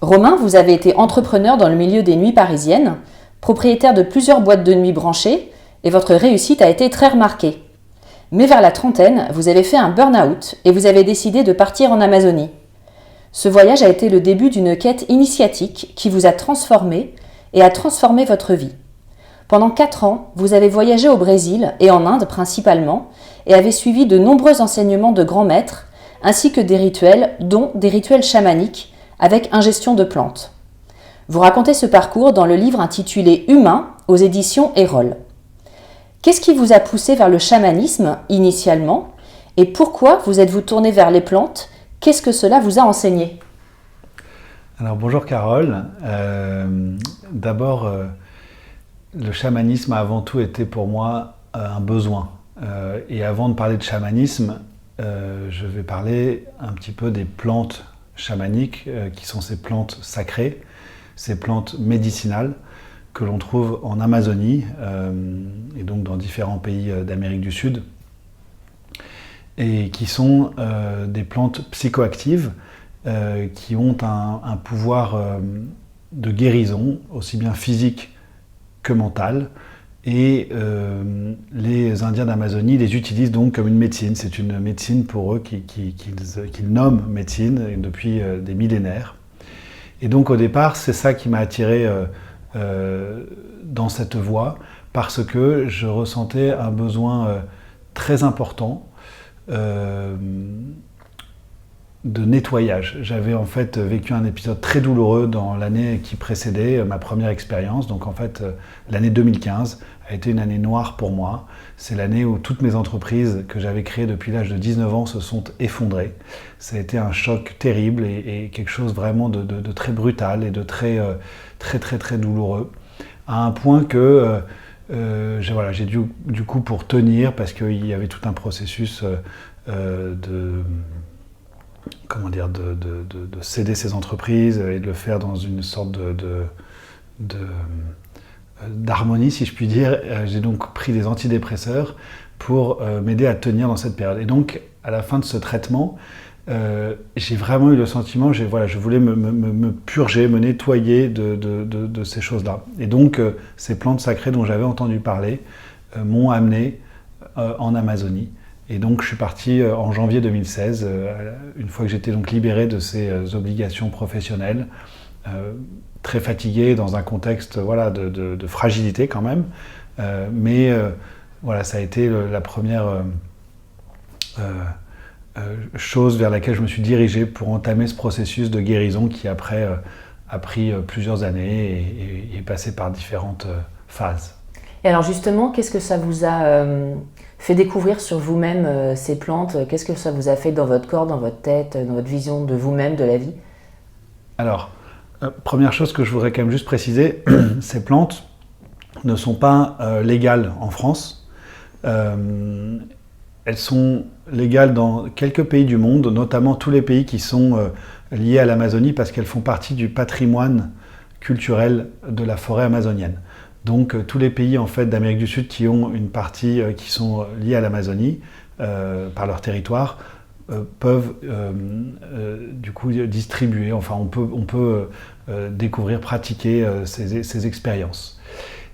Romain, vous avez été entrepreneur dans le milieu des nuits parisiennes, propriétaire de plusieurs boîtes de nuit branchées, et votre réussite a été très remarquée. Mais vers la trentaine, vous avez fait un burn-out et vous avez décidé de partir en Amazonie. Ce voyage a été le début d'une quête initiatique qui vous a transformé et a transformé votre vie. Pendant 4 ans, vous avez voyagé au Brésil et en Inde principalement et avez suivi de nombreux enseignements de grands maîtres ainsi que des rituels, dont des rituels chamaniques avec ingestion de plantes. Vous racontez ce parcours dans le livre intitulé Humain aux éditions Erol. Qu'est-ce qui vous a poussé vers le chamanisme initialement et pourquoi vous êtes-vous tourné vers les plantes? Qu'est-ce que cela vous a enseigné? Alors bonjour Carole. D'abord, le chamanisme a avant tout été pour moi un besoin. Et avant de parler de chamanisme, je vais parler un petit peu des plantes chamaniques, qui sont ces plantes sacrées, ces plantes médicinales que l'on trouve en Amazonie et donc dans différents pays d'Amérique du Sud et qui sont des plantes psychoactives qui ont un pouvoir de guérison aussi bien physique que mental. Et les Indiens d'Amazonie les utilisent donc comme une médecine. C'est une médecine pour eux qu'ils nomment médecine depuis des millénaires. Et donc au départ, c'est ça qui m'a attiré dans cette voie, parce que je ressentais un besoin très important de nettoyage. J'avais en fait vécu un épisode très douloureux dans l'année qui précédait ma première expérience. Donc en fait, l'année 2015 a été une année noire pour moi. C'est l'année où toutes mes entreprises que j'avais créées depuis l'âge de 19 ans se sont effondrées. Ça a été un choc terrible et quelque chose vraiment de très brutal et de très douloureux. À un point que j'ai dû, du coup, pour tenir, parce qu'il y avait tout un processus de céder ses entreprises et de le faire dans une sorte d'harmonie, si je puis dire. J'ai donc pris des antidépresseurs pour m'aider à tenir dans cette période. Et donc, à la fin de ce traitement, j'ai vraiment eu le sentiment, je voulais me purger, me nettoyer de ces choses-là. Et donc, ces plantes sacrées dont j'avais entendu parler m'ont amené en Amazonie. Et donc je suis parti en janvier 2016, une fois que j'étais donc libéré de ces obligations professionnelles, très fatigué dans un contexte de fragilité quand même, mais ça a été la première chose vers laquelle je me suis dirigé pour entamer ce processus de guérison qui après a pris plusieurs années et est passé par différentes phases. Et alors justement, qu'est-ce que ça vous a fait découvrir sur vous-même ces plantes? Qu'est-ce que ça vous a fait dans votre corps, dans votre tête, dans votre vision de vous-même, de la vie? Alors, première chose que je voudrais quand même juste préciser, ces plantes ne sont pas légales en France. Elles sont légales dans quelques pays du monde, notamment tous les pays qui sont liés à l'Amazonie parce qu'elles font partie du patrimoine culturel de la forêt amazonienne. Donc tous les pays en fait, d'Amérique du Sud qui ont une partie qui sont liés à l'Amazonie par leur territoire peuvent du coup distribuer, enfin on peut découvrir, pratiquer ces expériences.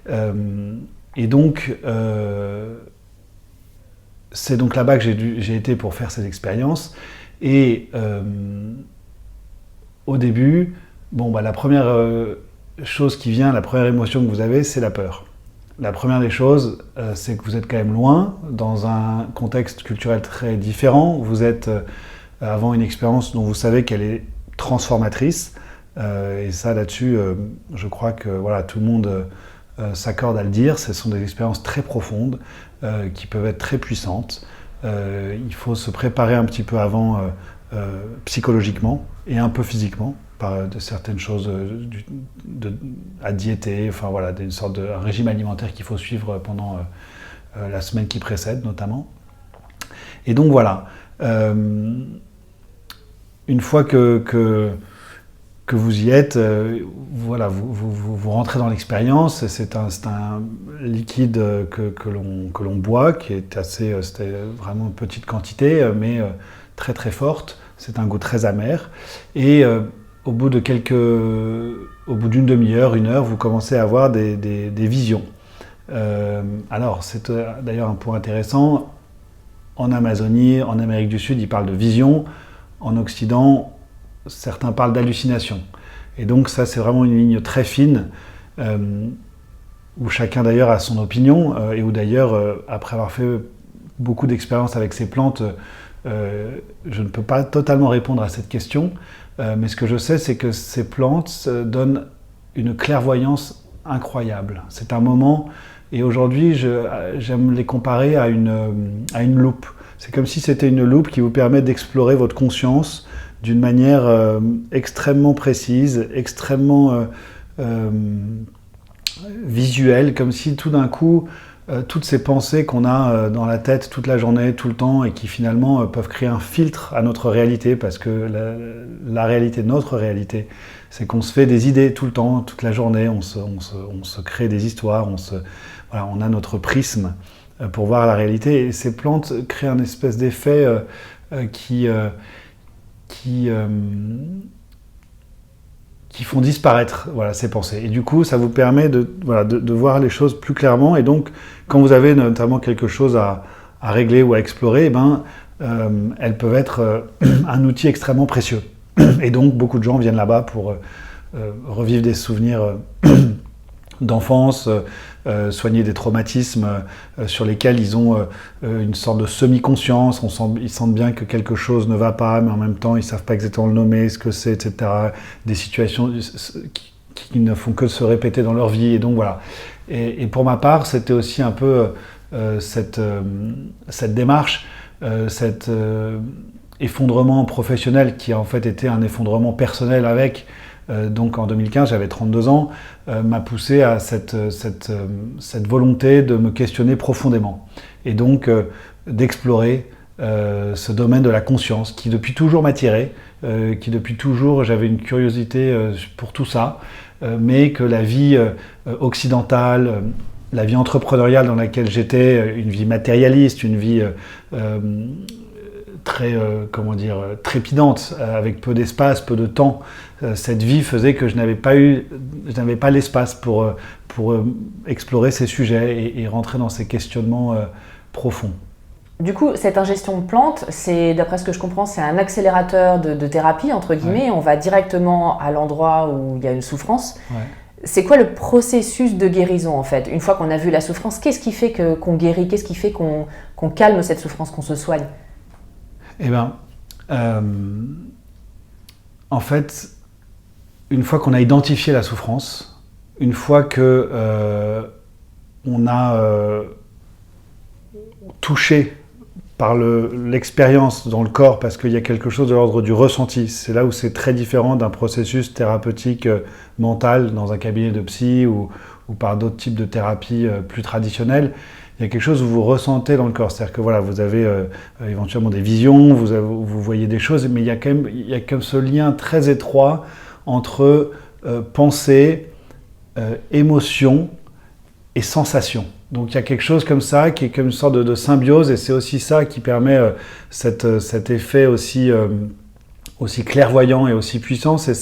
Et donc c'est donc là-bas que j'ai été pour faire ces expériences. Et au début, la première chose qui vient, la première émotion que vous avez, c'est la peur. La première des choses, c'est que vous êtes quand même loin, dans un contexte culturel très différent. Vous êtes avant une expérience dont vous savez qu'elle est transformatrice. Et ça, là-dessus, je crois que tout le monde s'accorde à le dire. Ce sont des expériences très profondes, qui peuvent être très puissantes. Il faut se préparer un petit peu avant psychologiquement et un peu physiquement, par de certaines choses à diéter, une sorte de régime alimentaire qu'il faut suivre pendant la semaine qui précède notamment. Et donc une fois que vous y êtes, vous rentrez dans l'expérience. C'est un liquide que l'on boit, qui est c'était vraiment une petite quantité, mais très très forte. C'est un goût très amer. Et au bout d'une demi-heure, 1 heure, vous commencez à avoir des visions. Alors, c'est d'ailleurs un point intéressant. En Amazonie, en Amérique du Sud, ils parlent de vision. En Occident, certains parlent d'hallucination. Et donc ça, c'est vraiment une ligne très fine, où chacun d'ailleurs a son opinion, et où d'ailleurs, après avoir fait beaucoup d'expériences avec ces plantes, je ne peux pas totalement répondre à cette question, mais ce que je sais, c'est que ces plantes donnent une clairvoyance incroyable. C'est un moment, et aujourd'hui, j'aime les comparer à une loupe. C'est comme si c'était une loupe qui vous permet d'explorer votre conscience d'une manière extrêmement précise, extrêmement visuelle, comme si tout d'un coup, toutes ces pensées qu'on a dans la tête toute la journée, tout le temps, et qui finalement peuvent créer un filtre à notre réalité, parce que la réalité de notre réalité, c'est qu'on se fait des idées tout le temps, toute la journée, on se crée des histoires, voilà, on a notre prisme pour voir la réalité, et ces plantes créent un espèce d'effet qui font disparaître, voilà, ces pensées. Et du coup, ça vous permet de voir les choses plus clairement. Et donc, quand vous avez notamment quelque chose à régler ou à explorer, elles peuvent être un outil extrêmement précieux. Et donc, beaucoup de gens viennent là-bas pour revivre des souvenirs d'enfance, soigner des traumatismes sur lesquels ils ont une sorte de semi-conscience. Ils sentent bien que quelque chose ne va pas, mais en même temps, ils ne savent pas exactement le nommer, ce que c'est, etc. Des situations qui ne font que se répéter dans leur vie. Et donc, voilà. Et pour ma part, c'était aussi un peu cette démarche, cet effondrement professionnel qui a en fait été un effondrement personnel avec... donc en 2015, j'avais 32 ans, m'a poussé à cette volonté de me questionner profondément. Et donc d'explorer ce domaine de la conscience qui depuis toujours m'attirait, qui depuis toujours j'avais une curiosité pour tout ça, mais que la vie occidentale, la vie entrepreneuriale dans laquelle j'étais, une vie matérialiste, une vie... très, trépidante, avec peu d'espace, peu de temps. Cette vie faisait que je n'avais pas l'espace pour explorer ces sujets et rentrer dans ces questionnements profonds. Du coup, cette ingestion de plantes, d'après ce que je comprends, c'est un accélérateur de thérapie, entre guillemets. Ouais. On va directement à l'endroit où il y a une souffrance. Ouais. C'est quoi le processus de guérison, en fait? Une fois qu'on a vu la souffrance, qu'est-ce qui fait qu'on guérit? Qu'est-ce qui fait qu'on calme cette souffrance, qu'on se soigne? Eh bien, en fait, une fois qu'on a identifié la souffrance, une fois que on a touché par l'expérience dans le corps, parce qu'il y a quelque chose de l'ordre du ressenti, c'est là où c'est très différent d'un processus thérapeutique mental dans un cabinet de psy ou par d'autres types de thérapies plus traditionnelles. Il y a quelque chose où vous ressentez dans le corps, c'est-à-dire que voilà, vous avez éventuellement des visions, vous voyez des choses, mais il y a quand même ce lien très étroit entre pensée, émotion et sensation. Donc il y a quelque chose comme ça qui est comme une sorte de symbiose, et c'est aussi ça qui permet cet effet aussi clairvoyant et aussi puissant, c'est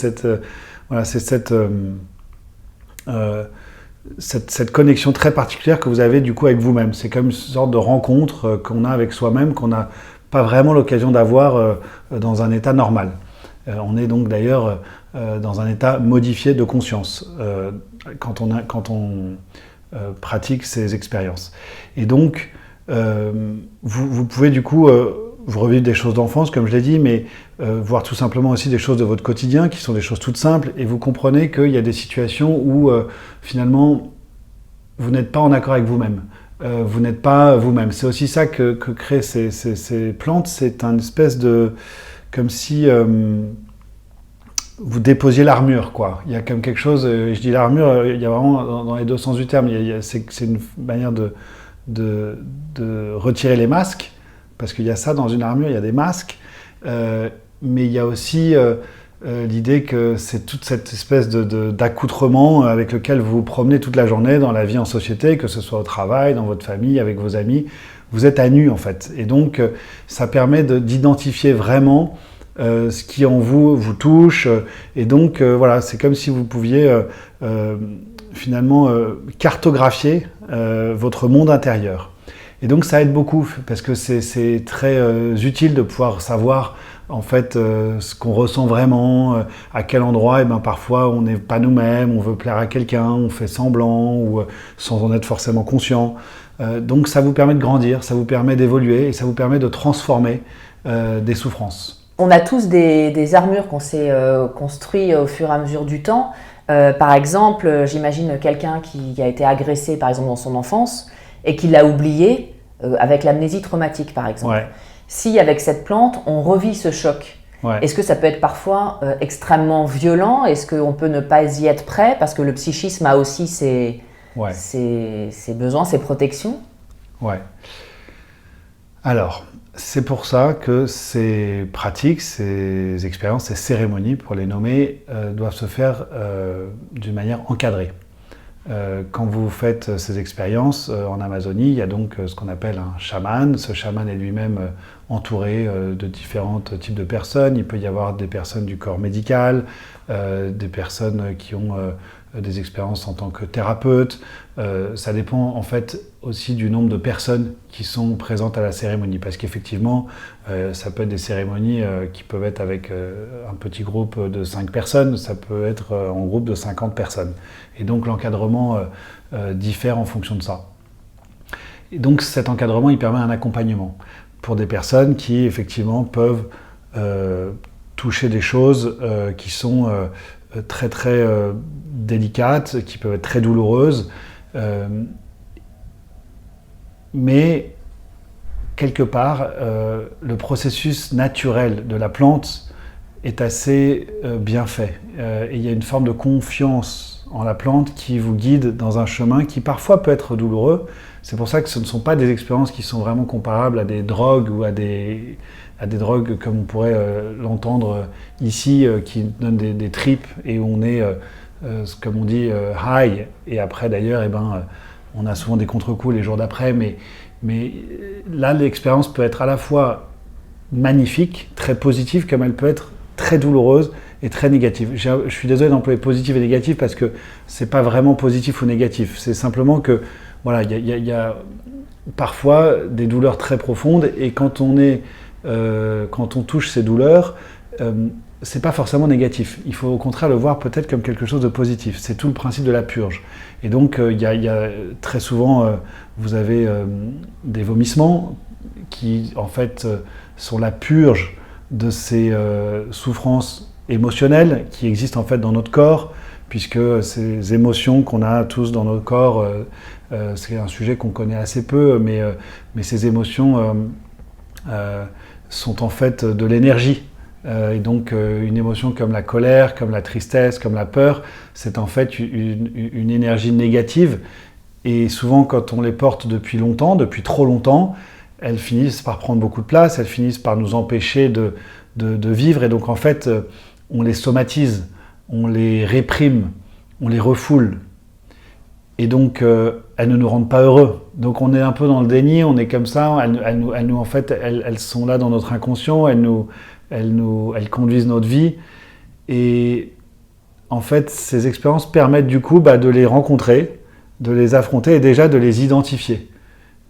cette connexion très particulière que vous avez du coup avec vous-même. C'est comme une sorte de rencontre qu'on a avec soi-même, qu'on n'a pas vraiment l'occasion d'avoir dans un état normal. On est donc d'ailleurs dans un état modifié de conscience quand on pratique ces expériences. Et donc, vous pouvez du coup vous revivre des choses d'enfance, comme je l'ai dit, mais voir tout simplement aussi des choses de votre quotidien, qui sont des choses toutes simples, et vous comprenez qu'il y a des situations où finalement, vous n'êtes pas en accord avec vous-même. Vous n'êtes pas vous-même. C'est aussi ça que créent ces plantes, c'est un espèce de... comme si... vous déposiez l'armure, quoi. Il y a comme quelque chose, je dis l'armure, il y a vraiment dans les deux sens du terme, c'est une manière de retirer les masques, parce qu'il y a ça dans une armure, il y a des masques, mais il y a aussi l'idée que c'est toute cette espèce d'accoutrement avec lequel vous vous promenez toute la journée dans la vie en société, que ce soit au travail, dans votre famille, avec vos amis. Vous êtes à nu, en fait. Et donc, ça permet d'identifier vraiment ce qui en vous touche. Et donc, voilà, c'est comme si vous pouviez finalement cartographier votre monde intérieur. Et donc, ça aide beaucoup parce que c'est très utile de pouvoir savoir en fait ce qu'on ressent vraiment, à quel endroit, et ben parfois on n'est pas nous-mêmes, on veut plaire à quelqu'un, on fait semblant ou sans en être forcément conscient. Donc ça vous permet de grandir, ça vous permet d'évoluer et ça vous permet de transformer des souffrances. On a tous des armures qu'on s'est construites au fur et à mesure du temps. Par exemple, j'imagine quelqu'un qui a été agressé par exemple dans son enfance et qui l'a oublié avec l'amnésie traumatique par exemple. Ouais. Si avec cette plante, on revit ce choc, est-ce que ça peut être parfois extrêmement violent? Est-ce qu'on peut ne pas y être prêt? Parce que le psychisme a aussi ses besoins, ses protections. Ouais. Alors, c'est pour ça que ces pratiques, ces expériences, ces cérémonies, pour les nommer, doivent se faire d'une manière encadrée. Quand vous faites ces expériences en Amazonie, il y a donc ce qu'on appelle un chaman. Ce chaman est lui-même entouré de différents types de personnes. Il peut y avoir des personnes du corps médical, des personnes qui ont des expériences en tant que thérapeute. Ça dépend en fait aussi du nombre de personnes qui sont présentes à la cérémonie. Parce qu'effectivement, ça peut être des cérémonies qui peuvent être avec un petit groupe de 5 personnes, ça peut être en groupe de 50 personnes. Et donc l'encadrement diffère en fonction de ça. Et donc cet encadrement, il permet un accompagnement pour des personnes qui effectivement peuvent toucher des choses qui sont très très délicates, qui peuvent être très douloureuses, mais quelque part le processus naturel de la plante est assez bien fait. Et il y a une forme de confiance en la plante qui vous guide dans un chemin qui parfois peut être douloureux. C'est pour ça que ce ne sont pas des expériences qui sont vraiment comparables à des drogues ou à des drogues comme on pourrait l'entendre ici, qui donnent des trips et où on est, comme on dit, high. Et après d'ailleurs, on a souvent des contre-coups les jours d'après. Mais là, l'expérience peut être à la fois magnifique, très positive, comme elle peut être très douloureuse et très négative. Je suis désolé d'employer positif et négatif parce que c'est pas vraiment positif ou négatif. C'est simplement que voilà, il y a parfois des douleurs très profondes et quand on touche ces douleurs, c'est pas forcément négatif. Il faut au contraire le voir peut-être comme quelque chose de positif. C'est tout le principe de la purge. Et donc il y a très souvent vous avez des vomissements qui en fait sont la purge de ces souffrances émotionnelles qui existent en fait dans notre corps, puisque ces émotions qu'on a tous dans notre corps, c'est un sujet qu'on connaît assez peu, mais ces émotions sont en fait de l'énergie. Et donc une émotion comme la colère, comme la tristesse, comme la peur, c'est en fait une énergie négative. Et souvent quand on les porte depuis longtemps, depuis trop longtemps, elles finissent par prendre beaucoup de place, elles finissent par nous empêcher de vivre. Et donc en fait, on les somatise, on les réprime, on les refoule. Et donc elles ne nous rendent pas heureux. Donc on est un peu dans le déni, on est comme ça, elles sont là dans notre inconscient, elles conduisent notre vie. Et en fait, ces expériences permettent du coup de les rencontrer, de les affronter et déjà de les identifier.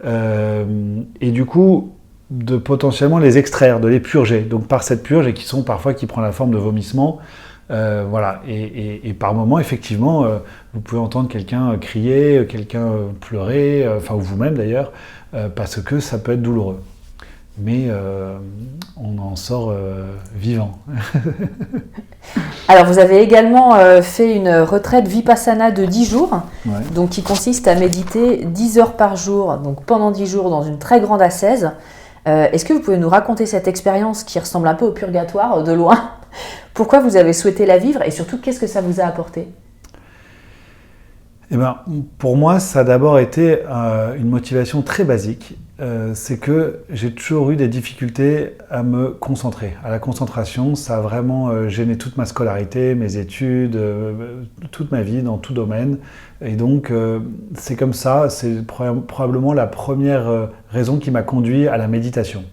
Et du coup, de potentiellement les extraire, de les purger. Donc par cette purge, et qui prend la forme de vomissement, voilà. Et par moments, effectivement, vous pouvez entendre quelqu'un crier, quelqu'un pleurer, ou vous-même d'ailleurs, parce que ça peut être douloureux. Mais on en sort vivant. Alors vous avez également fait une retraite Vipassana de 10 jours, donc qui consiste à méditer 10 heures par jour, donc pendant 10 jours dans une très grande ascèse. Est-ce que vous pouvez nous raconter cette expérience qui ressemble un peu au purgatoire de loin? Pourquoi vous avez souhaité la vivre et surtout qu'est-ce que ça vous a apporté? Pour moi, ça a d'abord été une motivation très basique. C'est que j'ai toujours eu des difficultés à me concentrer. À la concentration, ça a vraiment gêné toute ma scolarité, mes études, toute ma vie dans tout domaine. Et donc, c'est comme ça, c'est probablement la première raison qui m'a conduit à la méditation.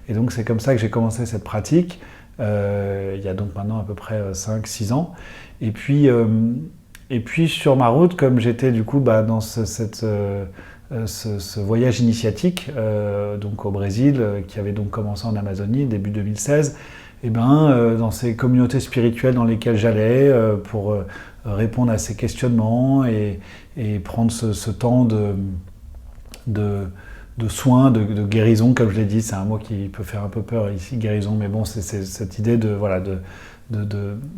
Et donc, c'est comme ça que j'ai commencé cette pratique. il y a donc maintenant à peu près 5-6 ans. Et puis sur ma route, comme j'étais du coup dans ce voyage initiatique donc au Brésil, qui avait donc commencé en Amazonie début 2016, et dans ces communautés spirituelles dans lesquelles j'allais pour répondre à ces questionnements et prendre ce temps de soins, de guérison, comme je l'ai dit, c'est un mot qui peut faire un peu peur ici, guérison, mais bon, c'est cette idée de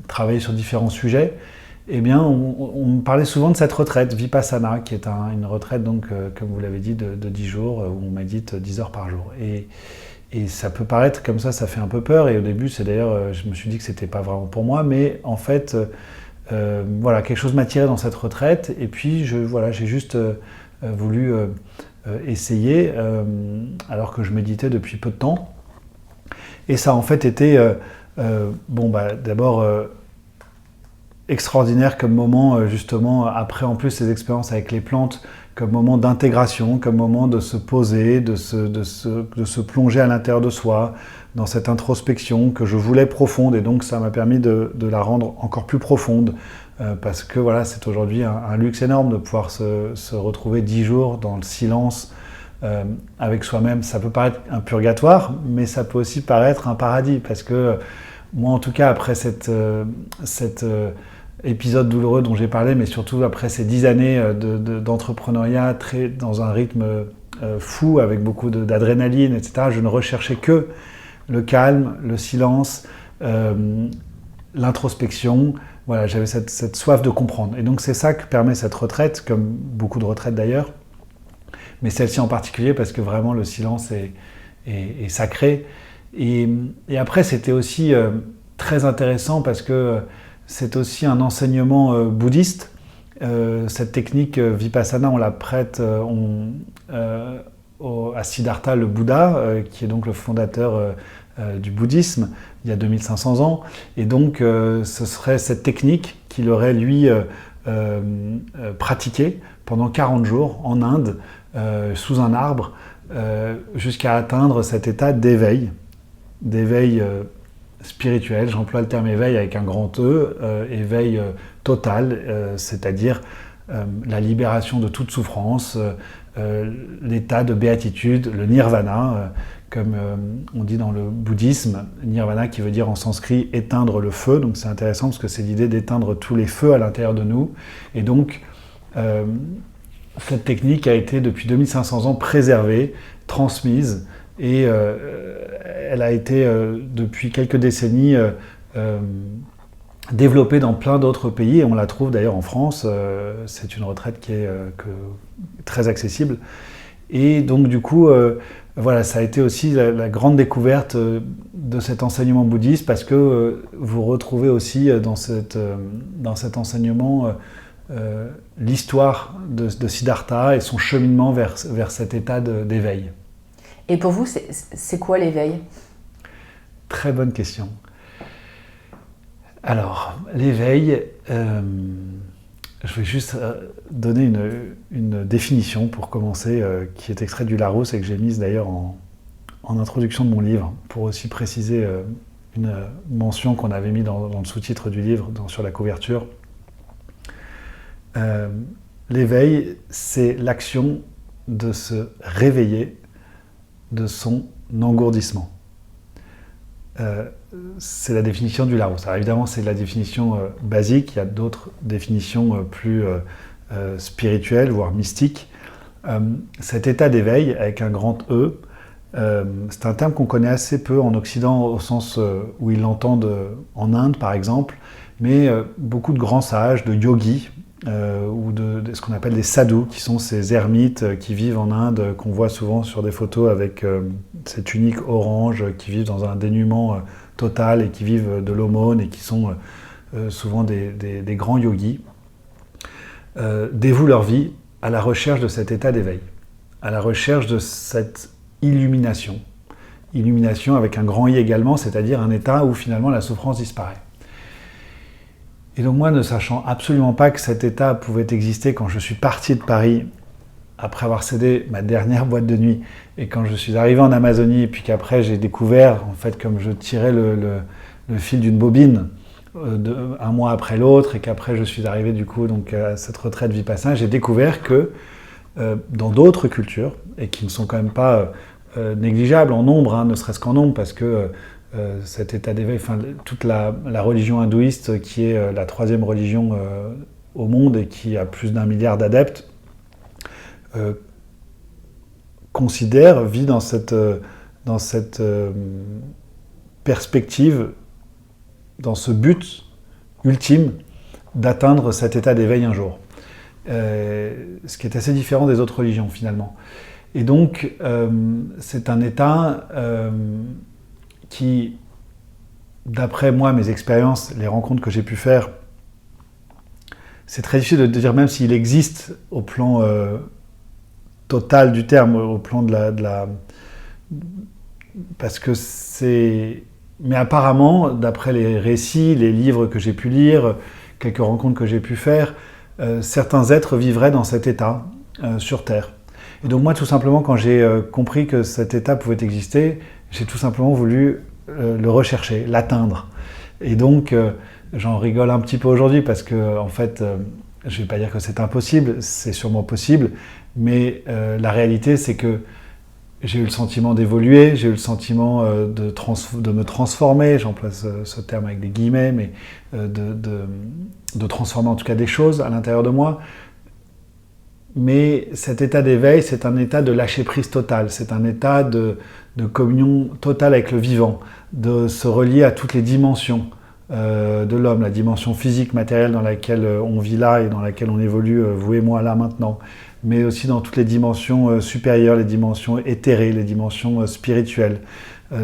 travailler sur différents sujets. Eh bien, on me parlait souvent de cette retraite, Vipassana, qui est une retraite, donc, comme vous l'avez dit, de 10 jours, où on médite 10 heures par jour. Et ça peut paraître comme ça fait un peu peur, et au début, c'est d'ailleurs, je me suis dit que c'était pas vraiment pour moi, mais en fait, quelque chose m'a tiré dans cette retraite, et puis j'ai juste voulu essayer, alors que je méditais depuis peu de temps. Et ça a en fait été, d'abord extraordinaire comme moment, justement, après en plus ces expériences avec les plantes, comme moment d'intégration, comme moment de se poser, de se plonger à l'intérieur de soi, dans cette introspection que je voulais profonde, et donc ça m'a permis de la rendre encore plus profonde, parce que c'est aujourd'hui un luxe énorme de pouvoir se retrouver 10 jours dans le silence avec soi-même. Ça peut paraître un purgatoire, mais ça peut aussi paraître un paradis, parce que moi en tout cas, après cet épisode douloureux dont j'ai parlé, mais surtout après ces 10 années d'entrepreneuriat dans un rythme fou, avec beaucoup d'adrénaline, etc., je ne recherchais que le calme, le silence, l'introspection. Voilà, j'avais cette soif de comprendre. Et donc c'est ça que permet cette retraite, comme beaucoup de retraites d'ailleurs, mais celle-ci en particulier, parce que vraiment le silence est sacré. Et après, c'était aussi très intéressant, parce que c'est aussi un enseignement bouddhiste. Cette technique Vipassana, on la prête à Siddhartha, le Bouddha, qui est donc le fondateur du bouddhisme, il y a 2500 ans. Et donc, ce serait cette technique qu'il aurait, lui, pratiquée pendant 40 jours en Inde, sous un arbre, jusqu'à atteindre cet état d'éveil spirituel. J'emploie le terme éveil avec un grand E, éveil total, c'est-à-dire la libération de toute souffrance, l'état de béatitude, le nirvana, comme on dit dans le bouddhisme, nirvana qui veut dire en sanskrit éteindre le feu. Donc c'est intéressant parce que c'est l'idée d'éteindre tous les feux à l'intérieur de nous. Et donc cette technique a été depuis 2500 ans préservée, transmise, et elle a été depuis quelques décennies développée dans plein d'autres pays, et on la trouve d'ailleurs en France. C'est une retraite qui est très accessible. Et donc du coup, ça a été aussi la grande découverte de cet enseignement bouddhiste, parce que vous retrouvez aussi dans cet enseignement l'histoire de Siddhartha et son cheminement vers cet état d'éveil. Et pour vous, c'est quoi l'éveil ? Très bonne question. Alors, l'éveil, je vais juste donner une définition pour commencer, qui est extraite du Larousse et que j'ai mise d'ailleurs en introduction de mon livre, pour aussi préciser une mention qu'on avait mise dans le sous-titre du livre, sur la couverture. L'éveil, c'est l'action de se réveiller de son engourdissement. C'est la définition du Larousse. Alors évidemment, c'est la définition basique. Il y a d'autres définitions plus spirituelles, voire mystiques. Cet état d'éveil, avec un grand E, c'est un terme qu'on connaît assez peu en Occident, au sens où ils l'entendent en Inde, par exemple, mais beaucoup de grands sages, de yogis, ou de ce qu'on appelle des sadhus, qui sont ces ermites qui vivent en Inde, qu'on voit souvent sur des photos avec cette tunique orange, qui vivent dans un dénuement total et qui vivent de l'aumône et qui sont souvent des grands yogis, dévouent leur vie à la recherche de cet état d'éveil, à la recherche de cette illumination. Illumination avec un grand I également, c'est-à-dire un état où finalement la souffrance disparaît. Et donc moi, ne sachant absolument pas que cet état pouvait exister, quand je suis parti de Paris, après avoir cédé ma dernière boîte de nuit, et quand je suis arrivé en Amazonie, et puis qu'après j'ai découvert, en fait, comme je tirais le fil d'une bobine un mois après l'autre, et qu'après je suis arrivé du coup donc, à cette retraite Vipassana, j'ai découvert que dans d'autres cultures, et qui ne sont quand même pas négligeables en nombre, hein, ne serait-ce qu'en nombre, parce que cet état d'éveil, toute la religion hindouiste, qui est la troisième religion au monde et qui a plus d'1 milliard d'adeptes, vit dans cette perspective, dans ce but ultime d'atteindre cet état d'éveil un jour. Ce qui est assez différent des autres religions finalement. Et donc c'est un état qui, d'après moi, mes expériences, les rencontres que j'ai pu faire, c'est très difficile de dire même s'il existe au plan total du terme, au plan de la... Parce que c'est... Mais apparemment, d'après les récits, les livres que j'ai pu lire, quelques rencontres que j'ai pu faire, certains êtres vivraient dans cet état sur Terre. Et donc moi, tout simplement, quand j'ai compris que cet état pouvait exister, j'ai tout simplement voulu le rechercher, l'atteindre. Et donc, j'en rigole un petit peu aujourd'hui parce que, en fait, je ne vais pas dire que c'est impossible, c'est sûrement possible, mais la réalité, c'est que j'ai eu le sentiment d'évoluer, j'ai eu le sentiment de me transformer, j'emploie ce terme avec des guillemets, mais de transformer en tout cas des choses à l'intérieur de moi. Mais cet état d'éveil, c'est un état de lâcher-prise total, c'est un état de communion totale avec le vivant, de se relier à toutes les dimensions de l'homme, la dimension physique, matérielle dans laquelle on vit là et dans laquelle on évolue, vous et moi là maintenant, mais aussi dans toutes les dimensions supérieures, les dimensions éthérées, les dimensions spirituelles.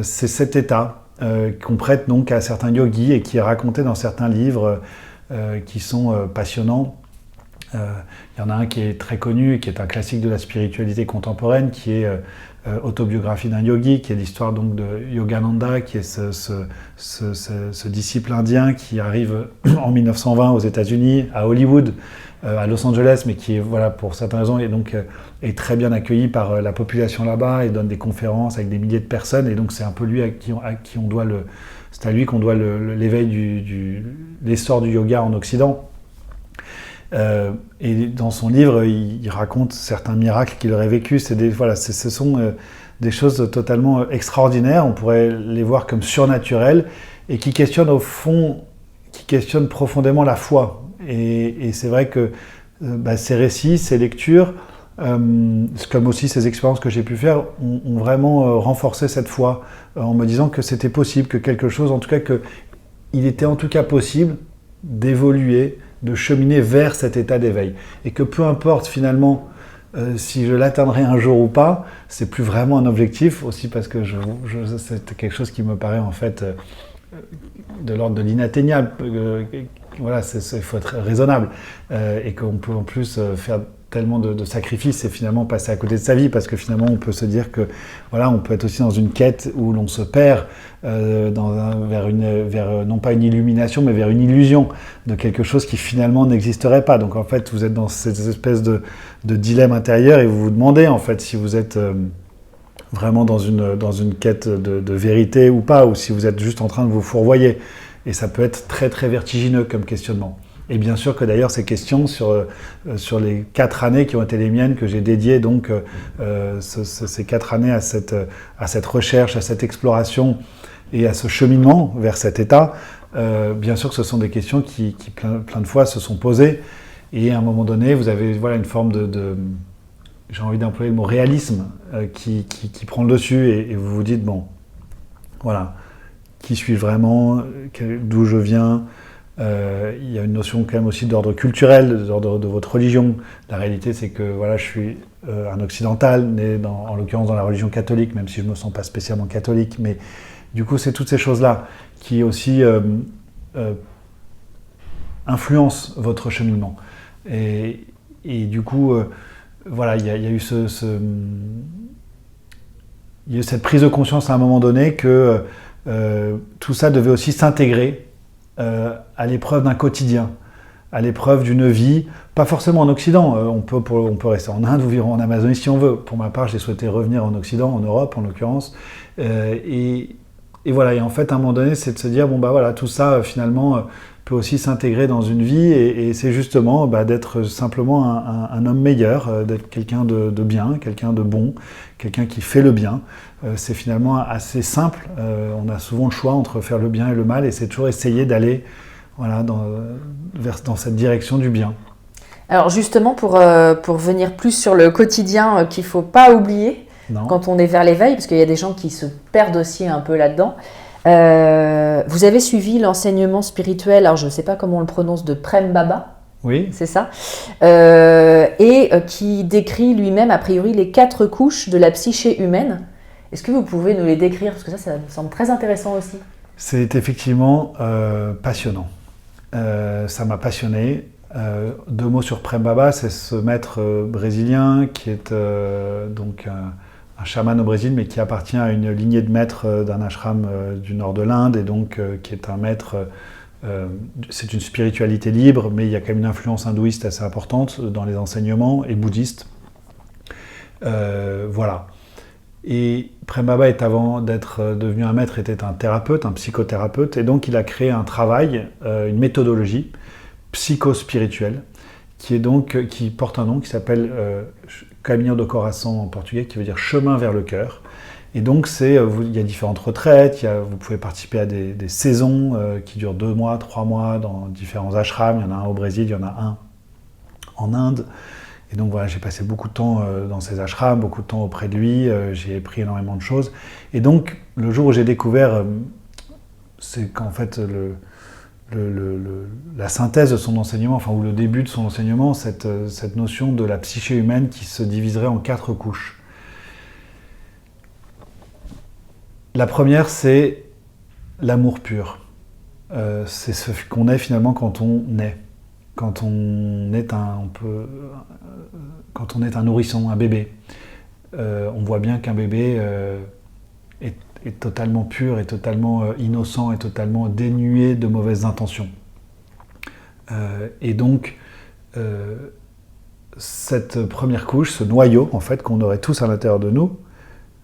C'est cet état qu'on prête donc à certains yogis et qui est raconté dans certains livres qui sont passionnants. Il y en a un qui est très connu, qui est un classique de la spiritualité contemporaine, qui est Autobiographie d'un yogi, qui est l'histoire donc de Yogananda, qui est ce disciple indien qui arrive en 1920 aux États-Unis, à Hollywood, à Los Angeles, mais qui est, voilà, pour certaines raisons, et donc est très bien accueilli par la population là-bas et donne des conférences avec des milliers de personnes. Et donc c'est un peu lui à qui on doit c'est à lui qu'on doit l'éveil l'essor du yoga en Occident. Et dans son livre, il raconte certains miracles qu'il aurait vécus. Ce sont des choses totalement extraordinaires. On pourrait les voir comme surnaturelles et qui questionnent au fond, qui questionnent profondément la foi. Et c'est vrai que ces récits, ces lectures, comme aussi ces expériences que j'ai pu faire, ont vraiment renforcé cette foi en me disant que c'était possible, que quelque chose, en tout cas, qu'il était en tout cas possible d'évoluer, de cheminer vers cet état d'éveil. Et que peu importe finalement si je l'atteindrai un jour ou pas, c'est plus vraiment un objectif, aussi parce que c'est quelque chose qui me paraît en fait de l'ordre de l'inatteignable. Voilà, il faut être raisonnable. Et qu'on peut en plus faire tellement de sacrifices et finalement passer à côté de sa vie, parce que finalement on peut se dire que voilà, on peut être aussi dans une quête où l'on se perd vers non pas une illumination mais vers une illusion de quelque chose qui finalement n'existerait pas. Donc en fait vous êtes dans cette espèce de dilemme intérieur et vous vous demandez en fait si vous êtes vraiment dans une quête de vérité ou pas, ou si vous êtes juste en train de vous fourvoyer. Et ça peut être très très vertigineux comme questionnement. Et bien sûr que d'ailleurs ces questions sur les 4 années qui ont été les miennes, que j'ai dédiées donc ces 4 années à cette recherche, à cette exploration et à ce cheminement vers cet état, bien sûr que ce sont des questions qui plein de fois se sont posées. Et à un moment donné, vous avez une forme j'ai envie d'employer le mot réalisme qui prend le dessus et vous vous dites, bon, voilà, qui suis-je vraiment, d'où je viens. Il y a une notion quand même aussi d'ordre culturel, d'ordre de votre religion. La réalité, c'est que voilà, je suis un occidental, né en l'occurrence dans la religion catholique, même si je ne me sens pas spécialement catholique. Mais du coup, c'est toutes ces choses-là qui aussi influencent votre cheminement. Et du coup, voilà, il y a eu il y a eu cette prise de conscience à un moment donné que tout ça devait aussi s'intégrer à l'épreuve d'un quotidien, à l'épreuve d'une vie, pas forcément en Occident, on peut rester en Inde ou vivre en Amazonie si on veut. Pour ma part, j'ai souhaité revenir en Occident, en Europe en l'occurrence, et Et voilà, et en fait, à un moment donné, c'est de se dire, bon, bah voilà, tout ça, finalement, peut aussi s'intégrer dans une vie, et c'est justement d'être simplement un homme meilleur, d'être quelqu'un de bien, quelqu'un de bon, quelqu'un qui fait le bien. C'est finalement assez simple. On a souvent le choix entre faire le bien et le mal, et c'est toujours essayer d'aller dans cette direction du bien. Alors justement, pour venir plus sur le quotidien qu'il ne faut pas oublier, Non. quand on est vers l'éveil, parce qu'il y a des gens qui se perdent aussi un peu là-dedans. Vous avez suivi l'enseignement spirituel, alors je ne sais pas comment on le prononce, de Prem Baba, Oui. c'est ça, qui décrit lui-même, a priori, les 4 couches de la psyché humaine. Est-ce que vous pouvez nous les décrire? Parce que ça me semble très intéressant aussi. C'est effectivement passionnant. Ça m'a passionné. 2 mots sur Prem Baba, c'est ce maître brésilien qui est donc un chaman au Brésil, mais qui appartient à une lignée de maîtres d'un ashram du nord de l'Inde, et donc qui est un maître. C'est une spiritualité libre, mais il y a quand même une influence hindouiste assez importante dans les enseignements, et bouddhiste. Voilà. Et Prem Baba, avant d'être devenu un maître, était un thérapeute, un psychothérapeute, et donc il a créé un travail, une méthodologie psychospirituelle, qui porte un nom qui s'appelle Caminho do Coração en portugais, qui veut dire chemin vers le cœur. Et donc il y a différentes retraites, vous pouvez participer à des saisons qui durent 2 mois, 3 mois dans différents ashrams. Il y en a un au Brésil, il y en a un en Inde. Et donc voilà, j'ai passé beaucoup de temps dans ces ashrams, beaucoup de temps auprès de lui, j'ai appris énormément de choses. Et donc le jour où j'ai découvert, c'est qu'en fait la synthèse de son enseignement, ou le début de son enseignement, cette notion de la psyché humaine qui se diviserait en 4 couches. La première, c'est l'amour pur. C'est ce qu'on est finalement quand on naît. Quand on est un nourrisson, un bébé. On voit bien qu'un bébé est totalement pur, est totalement innocent, est totalement dénué de mauvaises intentions. Et donc, cette première couche, ce noyau, en fait, qu'on aurait tous à l'intérieur de nous,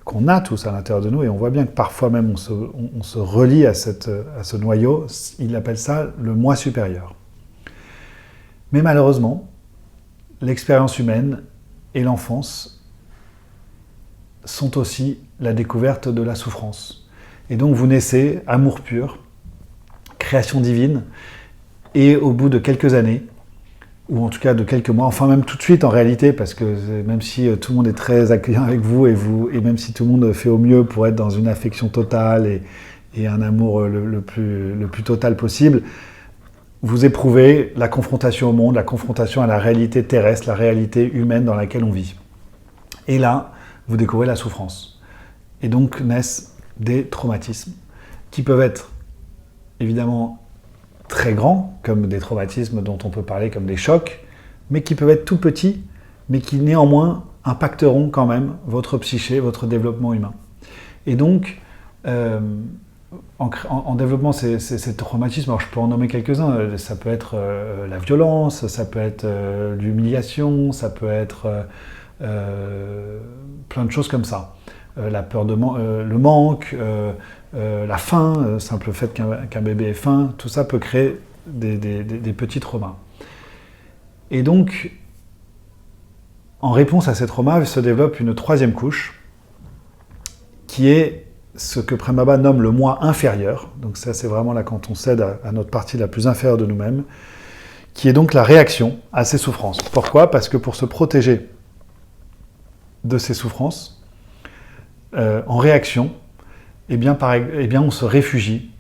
qu'on a tous à l'intérieur de nous, et on voit bien que parfois même on se relie à ce noyau, il appelle ça le moi supérieur. Mais malheureusement, l'expérience humaine et l'enfance sont aussi la découverte de la souffrance. Et donc vous naissez, amour pur, création divine, et au bout de quelques années, ou en tout cas de quelques mois, enfin même tout de suite en réalité, parce que même si tout le monde est très accueillant avec vous, et même si tout le monde fait au mieux pour être dans une affection totale et un amour le plus total possible, vous éprouvez la confrontation au monde, la confrontation à la réalité terrestre, la réalité humaine dans laquelle on vit. Et là, vous découvrez la souffrance. Et donc naissent des traumatismes qui peuvent être évidemment très grands, comme des traumatismes dont on peut parler comme des chocs, mais qui peuvent être tout petits, mais qui néanmoins impacteront quand même votre psyché, votre développement humain. Et donc, en développement ces traumatismes, alors je peux en nommer quelques-uns, ça peut être la violence, ça peut être l'humiliation, ça peut être plein de choses comme ça. La peur le manque, la faim, simple fait qu'un bébé ait faim, tout ça peut créer des petits traumas. Et donc, en réponse à ces traumas, se développe une 3e couche, qui est ce que Prem Baba nomme le moi inférieur. Donc ça, c'est vraiment là quand on cède à notre partie la plus inférieure de nous-mêmes, qui est donc la réaction à ces souffrances. Pourquoi ? Parce que pour se protéger de ces souffrances, en réaction, eh bien, on se réfugie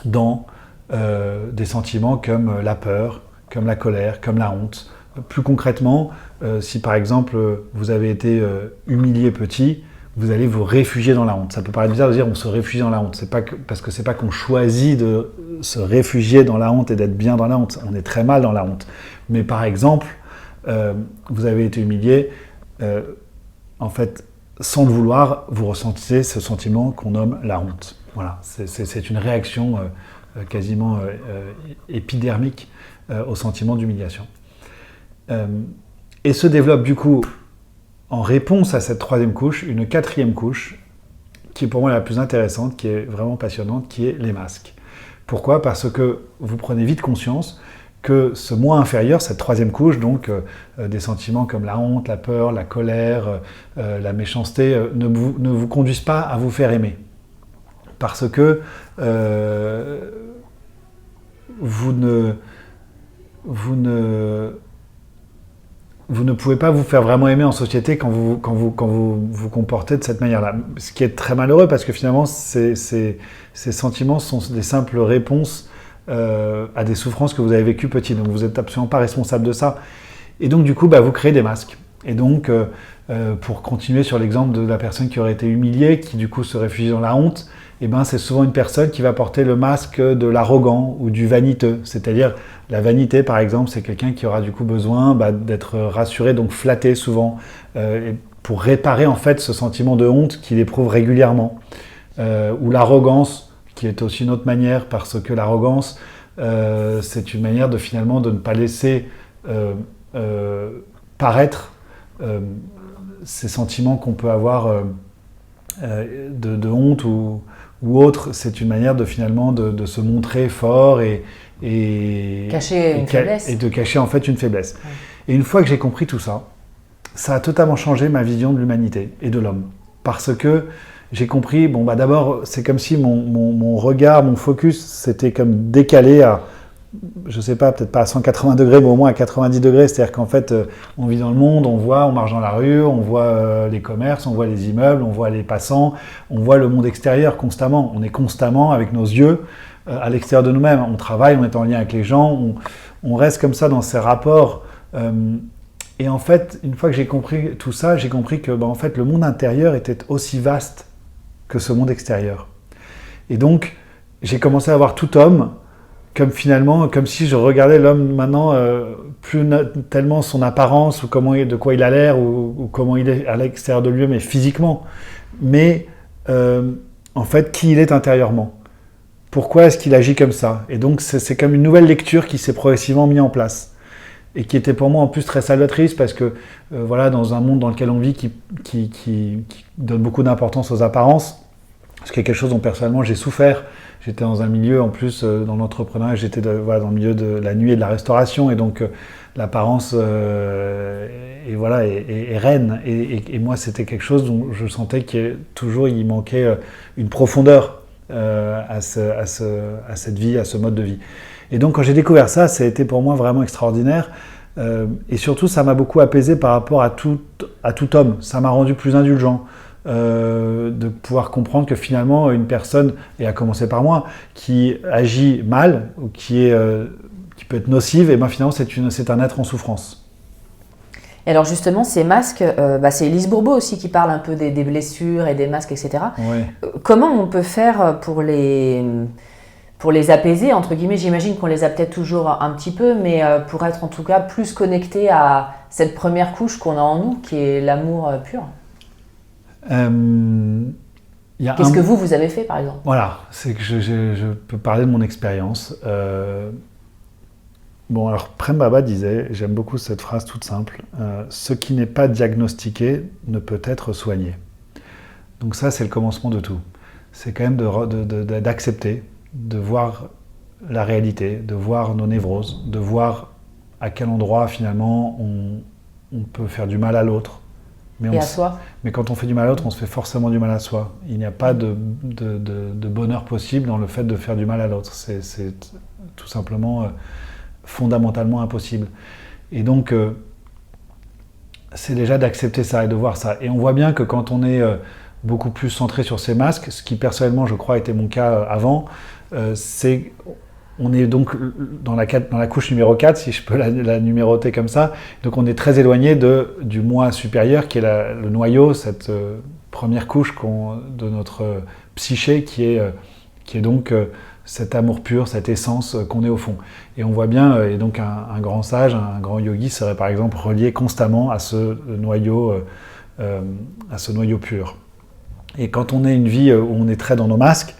dans des sentiments comme la peur, comme la colère, comme la honte. Plus concrètement, si par exemple vous avez été humilié petit, vous allez vous réfugier dans la honte. Ça peut paraître bizarre de dire on se réfugie dans la honte. Parce que c'est pas qu'on choisit de se réfugier dans la honte et d'être bien dans la honte. On est très mal dans la honte. Mais par exemple, vous avez été humilié, en fait, sans le vouloir, vous ressentez ce sentiment qu'on nomme la honte. Voilà, c'est une réaction quasiment épidermique au sentiment d'humiliation. Et se développe du coup, en réponse à cette 3e couche, une 4e couche qui est pour moi la plus intéressante, qui est vraiment passionnante, qui est les masques. Pourquoi ? Parce que vous prenez vite conscience que ce moi inférieur, cette troisième couche, donc des sentiments comme la honte, la peur, la colère, la méchanceté, ne vous conduisent pas à vous faire aimer. Parce que vous ne pouvez pas vous faire vraiment aimer en société quand vous vous comportez de cette manière-là. Ce qui est très malheureux parce que finalement, ces sentiments sont des simples réponses à des souffrances que vous avez vécues petit. Donc vous n'êtes absolument pas responsable de ça. Et donc du coup, vous créez des masques. Et donc, pour continuer sur l'exemple de la personne qui aurait été humiliée, qui du coup se réfugie dans la honte, c'est souvent une personne qui va porter le masque de l'arrogant ou du vaniteux. C'est-à-dire, la vanité, par exemple, c'est quelqu'un qui aura du coup besoin d'être rassuré, donc flatté souvent, pour réparer en fait ce sentiment de honte qu'il éprouve régulièrement. Ou l'arrogance, qui est aussi une autre manière, parce que l'arrogance, c'est une manière de finalement de ne pas laisser paraître ces sentiments qu'on peut avoir de honte ou autre. C'est une manière de finalement de se montrer fort et cacher une faiblesse. Et de cacher en fait une faiblesse. Ouais. Et une fois que j'ai compris tout ça, ça a totalement changé ma vision de l'humanité et de l'homme. Parce que j'ai compris, d'abord, c'est comme si mon regard, mon focus, c'était comme décalé à, je sais pas, peut-être pas à 180 degrés, mais au moins à 90 degrés. C'est-à-dire qu'en fait, on vit dans le monde, on marche dans la rue, on voit les commerces, on voit les immeubles, on voit les passants, on voit le monde extérieur constamment. On est constamment avec nos yeux à l'extérieur de nous-mêmes. On travaille, on est en lien avec les gens, on reste comme ça dans ces rapports. Et en fait, une fois que j'ai compris tout ça, j'ai compris que en fait, le monde intérieur était aussi vaste que ce monde extérieur. Et donc, j'ai commencé à voir tout homme comme si je regardais l'homme maintenant plus tellement son apparence ou de quoi il a l'air ou comment il est à l'extérieur de lui, mais physiquement. Mais en fait, qui il est intérieurement. Pourquoi est-ce qu'il agit comme ça ? Et donc, c'est comme une nouvelle lecture qui s'est progressivement mise en place. Et qui était pour moi en plus très salvatrice parce que dans un monde dans lequel on vit qui donne beaucoup d'importance aux apparences, ce qui est quelque chose dont personnellement j'ai souffert. J'étais dans un milieu en plus dans l'entrepreneuriat, j'étais dans le milieu de la nuit et de la restauration et donc l'apparence est reine et moi c'était quelque chose dont je sentais qu'il manquait une profondeur à cette vie, à ce mode de vie. Et donc quand j'ai découvert ça, ça a été pour moi vraiment extraordinaire. Et surtout, ça m'a beaucoup apaisé par rapport à tout homme. Ça m'a rendu plus indulgent de pouvoir comprendre que finalement, une personne, et à commencer par moi, qui agit mal ou qui peut être nocive, et finalement, c'est un être en souffrance. Et alors justement, ces masques, c'est Lise Bourbeau aussi qui parle un peu des blessures et des masques, etc. Ouais. Comment on peut faire pour les apaiser, entre guillemets? J'imagine qu'on les a peut-être toujours un petit peu, mais pour être en tout cas plus connecté à cette première couche qu'on a en nous, qui est l'amour pur. Qu'est-ce que vous avez fait, par exemple? Voilà, c'est que je peux parler de mon expérience. Alors Prem Baba disait, j'aime beaucoup cette phrase toute simple, ce qui n'est pas diagnostiqué ne peut être soigné. Donc ça, c'est le commencement de tout. C'est quand même d'accepter, de voir la réalité, de voir nos névroses, de voir à quel endroit finalement on peut faire du mal à l'autre. Et à soi. Mais quand on fait du mal à l'autre, on se fait forcément du mal à soi. Il n'y a pas de bonheur possible dans le fait de faire du mal à l'autre. C'est tout simplement fondamentalement impossible. Et donc, c'est déjà d'accepter ça et de voir ça. Et on voit bien que quand on est beaucoup plus centré sur ces masques, ce qui personnellement, je crois, était mon cas avant, on est donc dans la couche numéro 4, si je peux la numéroter comme ça. Donc on est très éloigné du moi supérieur, qui est le noyau, cette première couche de notre psyché, qui est donc cet amour pur, cette essence qu'on est au fond. Et on voit bien, et donc un grand sage, un grand yogi serait par exemple relié constamment à ce noyau pur. Et quand on est une vie où on est très dans nos masques,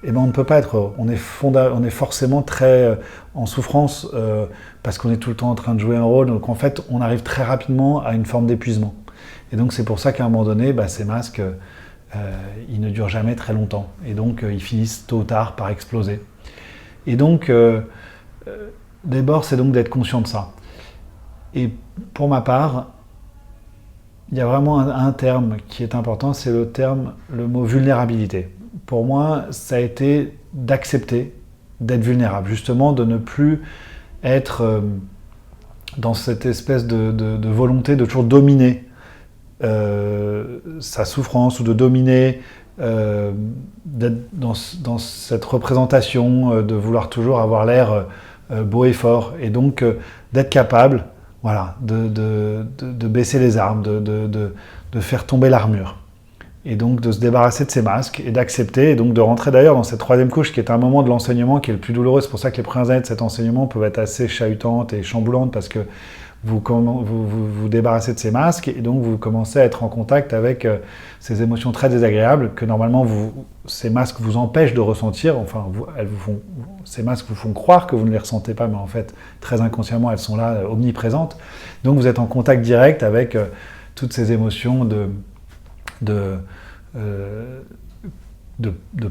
on ne peut pas être heureux. On est forcément très en souffrance parce qu'on est tout le temps en train de jouer un rôle. Donc en fait, on arrive très rapidement à une forme d'épuisement. Et donc c'est pour ça qu'à un moment donné, ces masques, ils ne durent jamais très longtemps. Et donc, ils finissent tôt ou tard par exploser. Et donc, d'abord, c'est donc d'être conscient de ça. Et pour ma part, il y a vraiment un terme qui est important, c'est le mot vulnérabilité. Pour moi, ça a été d'accepter d'être vulnérable, justement de ne plus être dans cette espèce de volonté de toujours dominer sa souffrance ou de dominer, d'être dans cette représentation, de vouloir toujours avoir l'air beau et fort, et donc d'être capable, voilà, de baisser les armes, de faire tomber l'armure. Et donc de se débarrasser de ces masques et d'accepter, et donc de rentrer d'ailleurs dans cette troisième couche qui est un moment de l'enseignement qui est le plus douloureux. C'est pour ça que les premières années de cet enseignement peuvent être assez chahutantes et chamboulantes, parce que vous débarrassez de ces masques et donc vous commencez à être en contact avec ces émotions très désagréables que normalement ces masques vous empêchent de ressentir. Enfin, ces masques vous font croire que vous ne les ressentez pas, mais en fait, très inconsciemment, elles sont là, omniprésentes. Donc vous êtes en contact direct avec toutes ces émotions de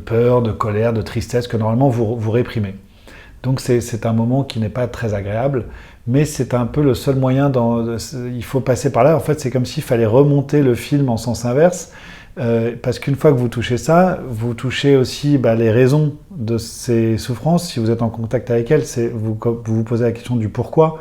peur, de colère, de tristesse que normalement vous réprimez. Donc c'est un moment qui n'est pas très agréable, mais c'est un peu le seul moyen, il faut passer par là. En fait, c'est comme s'il fallait remonter le film en sens inverse, parce qu'une fois que vous touchez ça, vous touchez aussi les raisons de ces souffrances. Si vous êtes en contact avec elles, vous posez la question du pourquoi.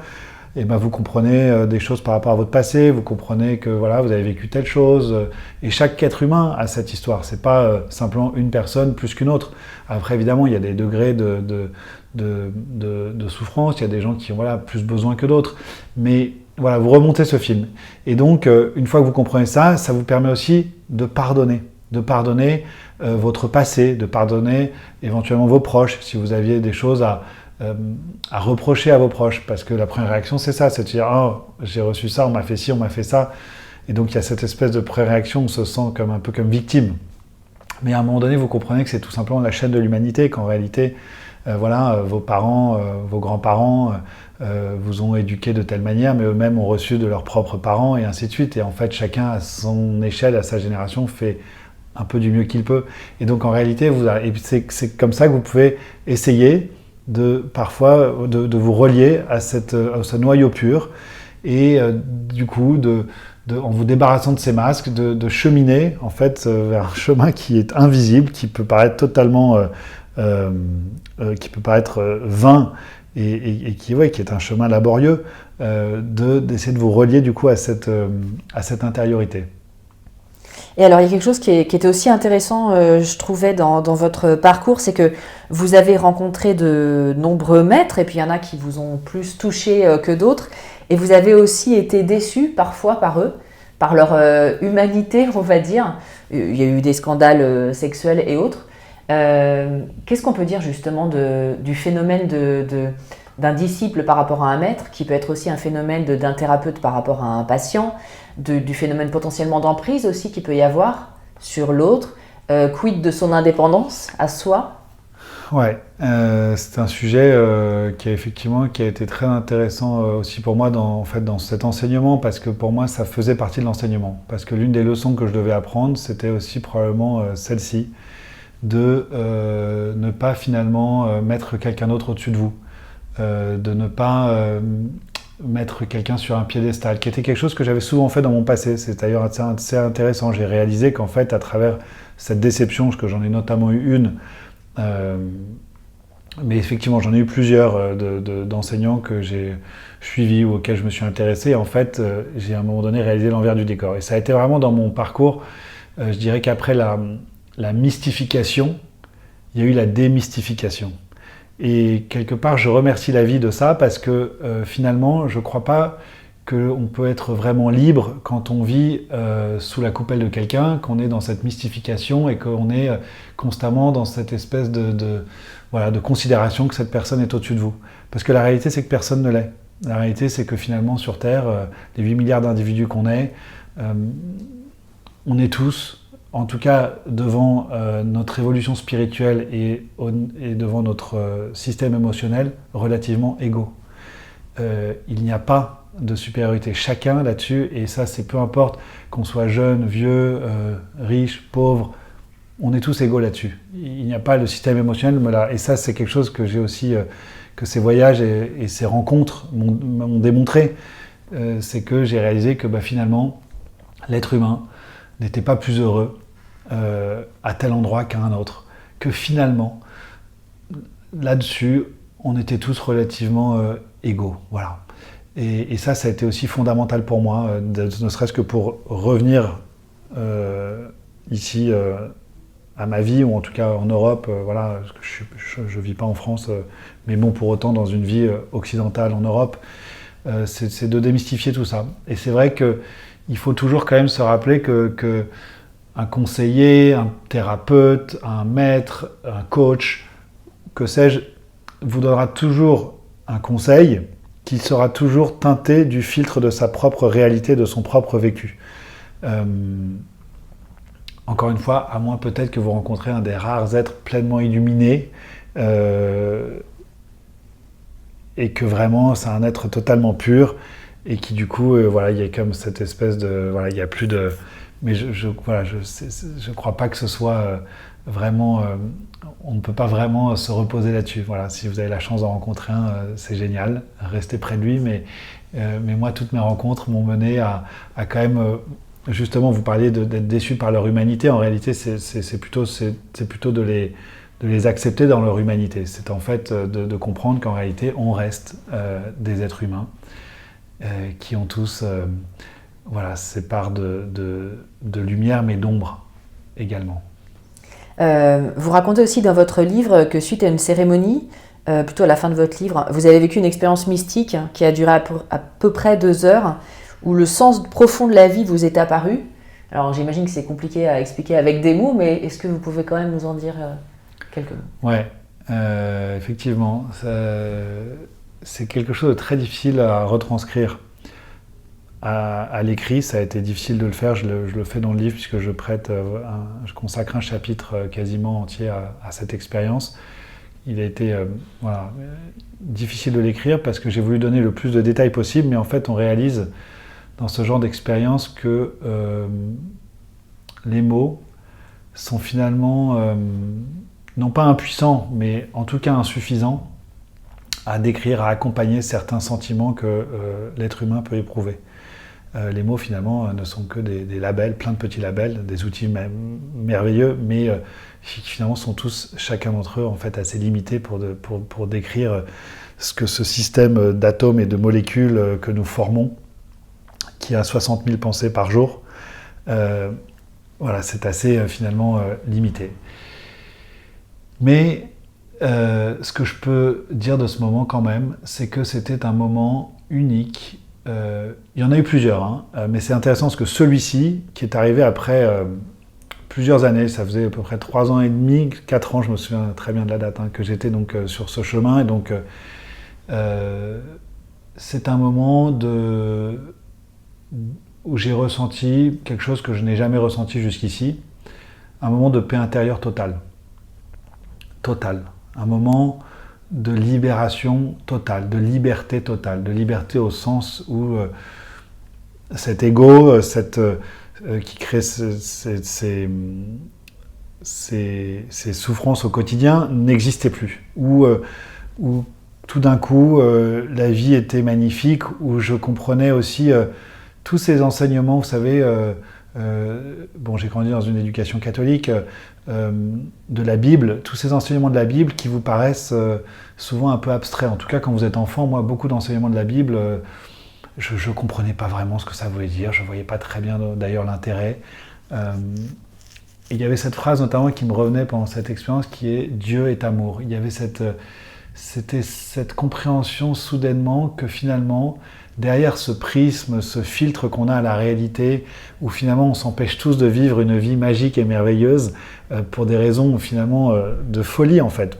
Et vous comprenez des choses par rapport à votre passé, vous comprenez que voilà, vous avez vécu telle chose. Et chaque être humain a cette histoire. C'est pas simplement une personne plus qu'une autre. Après, évidemment, il y a des degrés de souffrance. Il y a des gens qui ont plus besoin que d'autres. Mais voilà, vous remontez ce film. Et donc, une fois que vous comprenez ça, ça vous permet aussi de pardonner. De pardonner votre passé, de pardonner éventuellement vos proches, si vous aviez des choses à reprocher à vos proches, parce que la première réaction c'est ça, c'est de dire oh j'ai reçu ça, on m'a fait ci, on m'a fait ça, et donc il y a cette espèce de pré-réaction, on se sent un peu comme victime. Mais à un moment donné vous comprenez que c'est tout simplement la chaîne de l'humanité, qu'en réalité vos parents, vos grands-parents vous ont éduqué de telle manière, mais eux-mêmes ont reçu de leurs propres parents et ainsi de suite, et en fait chacun à son échelle, à sa génération fait un peu du mieux qu'il peut, et donc en réalité c'est comme ça que vous pouvez essayer parfois de vous relier à ce noyau pur, et du coup en vous débarrassant de ces masques, de cheminer en fait vers un chemin qui est invisible, qui peut paraître totalement vain, et qui est un chemin laborieux, d'essayer de vous relier du coup à cette intériorité. Et alors, il y a quelque chose qui était aussi intéressant, je trouvais, dans votre parcours, c'est que vous avez rencontré de nombreux maîtres, et puis il y en a qui vous ont plus touché que d'autres, et vous avez aussi été déçus parfois par eux, par leur humanité, on va dire. Il y a eu des scandales sexuels et autres. Qu'est-ce qu'on peut dire justement du phénomène d'un disciple par rapport à un maître, qui peut être aussi un phénomène d'un thérapeute par rapport à un patient, du phénomène potentiellement d'emprise aussi qu'il peut y avoir sur l'autre, quid de son indépendance à soi? Ouais, c'est un sujet qui a été très intéressant aussi pour moi dans cet enseignement, parce que pour moi ça faisait partie de l'enseignement, parce que l'une des leçons que je devais apprendre, c'était aussi probablement celle-ci, de ne pas finalement mettre quelqu'un d'autre au-dessus de vous, de ne pas mettre quelqu'un sur un piédestal, qui était quelque chose que j'avais souvent fait dans mon passé. C'est d'ailleurs assez intéressant. J'ai réalisé qu'en fait, à travers cette déception, parce que j'en ai notamment eu une, mais effectivement j'en ai eu plusieurs d'enseignants que j'ai suivis ou auxquels je me suis intéressé. En fait, j'ai à un moment donné réalisé l'envers du décor. Et ça a été vraiment dans mon parcours, je dirais qu'après la mystification, il y a eu la démystification. Et quelque part, je remercie la vie de ça, parce que finalement, je ne crois pas qu'on peut être vraiment libre quand on vit sous la coupelle de quelqu'un, qu'on est dans cette mystification et qu'on est constamment dans cette espèce de considération que cette personne est au-dessus de vous. Parce que la réalité, c'est que personne ne l'est. La réalité, c'est que finalement, sur Terre, les 8 milliards d'individus qu'on est, on est tous, en tout cas devant notre évolution spirituelle et devant notre système émotionnel, relativement égaux. Il n'y a pas de supériorité. Chacun là-dessus, et ça c'est peu importe qu'on soit jeune, vieux, riche, pauvre, on est tous égaux là-dessus. Il n'y a pas le système émotionnel, et ça c'est quelque chose que j'ai aussi, que ces voyages et ces rencontres m'ont démontré. C'est que j'ai réalisé que finalement, l'être humain n'était pas plus heureux à tel endroit qu'à un autre. Que finalement, là-dessus, on était tous relativement égaux. Voilà. Et ça a été aussi fondamental pour moi, ne serait-ce que pour revenir ici à ma vie, ou en tout cas en Europe. Voilà, je ne vis pas en France, mais bon, pour autant dans une vie occidentale en Europe. C'est de démystifier tout ça. Et c'est vrai qu'il faut toujours quand même se rappeler que un conseiller, un thérapeute, un maître, un coach, que sais-je, vous donnera toujours un conseil qui sera toujours teinté du filtre de sa propre réalité, de son propre vécu. Encore une fois, à moins peut-être que vous rencontrez un des rares êtres pleinement illuminés, et que vraiment c'est un être totalement pur, et qui du coup, il y a comme cette espèce de... il n'y a plus de... Mais je crois pas que ce soit vraiment... on ne peut pas vraiment se reposer là-dessus. Voilà, si vous avez la chance d'en rencontrer un, c'est génial, restez près de lui, mais moi, toutes mes rencontres m'ont mené à quand même... justement, vous parliez d'être déçu par leur humanité. En réalité, c'est plutôt de les accepter dans leur humanité. C'est en fait de comprendre qu'en réalité, on reste des êtres humains qui ont tous ces parts de lumière, mais d'ombre également. Vous racontez aussi dans votre livre que suite à une cérémonie, plutôt à la fin de votre livre, vous avez vécu une expérience mystique qui a duré à peu près 2 heures, où le sens profond de la vie vous est apparu. Alors j'imagine que c'est compliqué à expliquer avec des mots, mais est-ce que vous pouvez quand même nous en dire quelques mots? Ouais, effectivement, c'est quelque chose de très difficile à retranscrire. À l'écrit, ça a été difficile de le faire, je le fais dans le livre puisque je consacre un chapitre quasiment entier à cette expérience. Il a été difficile de l'écrire parce que j'ai voulu donner le plus de détails possible, mais en fait on réalise dans ce genre d'expérience que les mots sont finalement non pas impuissants, mais en tout cas insuffisants à décrire, à accompagner certains sentiments que l'être humain peut éprouver. Les mots finalement ne sont que des labels, plein de petits labels, des outils merveilleux, mais qui finalement sont tous, chacun d'entre eux, en fait assez limités pour décrire ce que ce système d'atomes et de molécules que nous formons, qui a 60 000 pensées par jour, c'est assez finalement limité. Mais ce que je peux dire de ce moment quand même, c'est que c'était un moment unique. Il y en a eu plusieurs, mais c'est intéressant parce que celui-ci, qui est arrivé après plusieurs années, ça faisait à peu près 3 ans et demi, 4 ans, je me souviens très bien de la date, que j'étais donc sur ce chemin, et donc c'est un moment où j'ai ressenti quelque chose que je n'ai jamais ressenti jusqu'ici, un moment de paix intérieure totale. Un moment de libération totale, de liberté au sens où cet ego, qui crée ces souffrances au quotidien n'existait plus, où tout d'un coup la vie était magnifique, où je comprenais aussi tous ces enseignements, vous savez, j'ai grandi dans une éducation catholique, de la Bible, tous ces enseignements de la Bible qui vous paraissent souvent un peu abstraits. En tout cas, quand vous êtes enfant, moi, beaucoup d'enseignements de la Bible, je ne comprenais pas vraiment ce que ça voulait dire, je ne voyais pas très bien d'ailleurs l'intérêt. Et il y avait cette phrase notamment qui me revenait pendant cette expérience qui est « Dieu est amour ». Il y avait cette compréhension soudainement que finalement, derrière ce prisme, ce filtre qu'on a à la réalité, où finalement on s'empêche tous de vivre une vie magique et merveilleuse pour des raisons finalement de folie en fait.